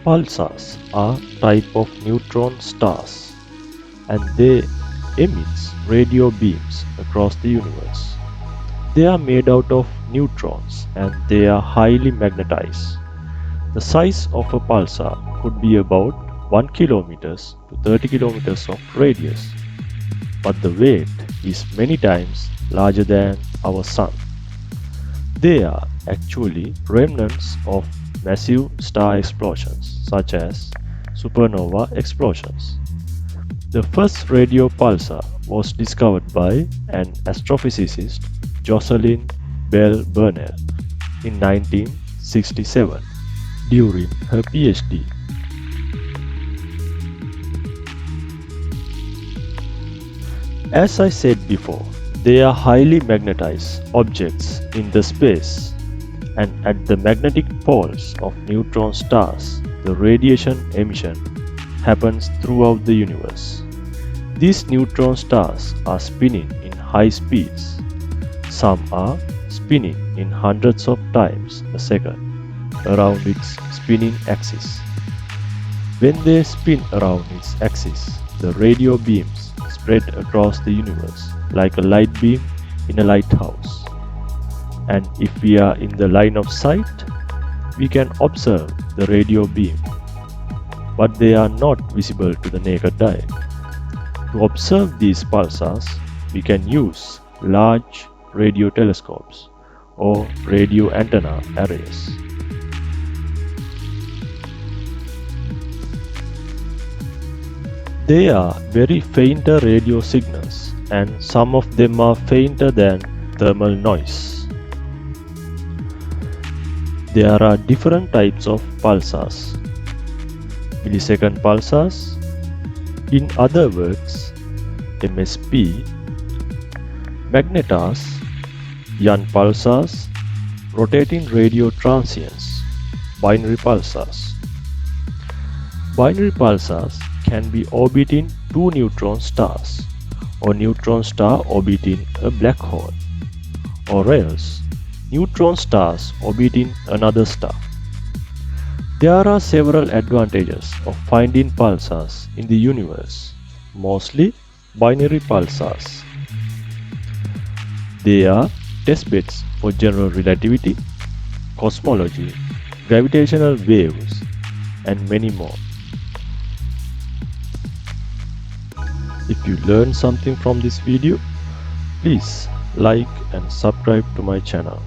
Pulsars are type of neutron stars and they emits radio beams across the universe. They are made out of neutrons and they are highly magnetized. The size of a pulsar could be about 1 km to 30 km of radius, but the weight is many times larger than our Sun. They are actually remnants of massive star explosions such as supernova explosions. The first radio pulsar was discovered by an astrophysicist, Jocelyn Bell Burnell, in 1967 during her PhD. As I said before, they are highly magnetized objects in the space, and at the magnetic poles of neutron stars, the radiation emission happens throughout the universe. These neutron stars are spinning in high speeds. Some are spinning in hundreds of times a second around its spinning axis. When they spin around its axis, the radio beams spread across the universe like a light beam in a lighthouse. And if we are in the line of sight, we can observe the radio beam, but they are not visible to the naked eye. To observe these pulsars, we can use large radio telescopes or radio antenna arrays. They are very fainter radio signals, and some of them are fainter than thermal noise. There are different types of pulsars. Millisecond pulsars, in other words, MSP, magnetars, Young pulsars, rotating radio transients, binary pulsars. Binary pulsars can be orbiting two neutron stars or neutron star orbiting a black hole, or else neutron stars orbiting another star. There are several advantages of finding pulsars in the universe, mostly binary pulsars. They are testbeds for general relativity, cosmology, gravitational waves, and many more. If you learned something from this video, please like and subscribe to my channel.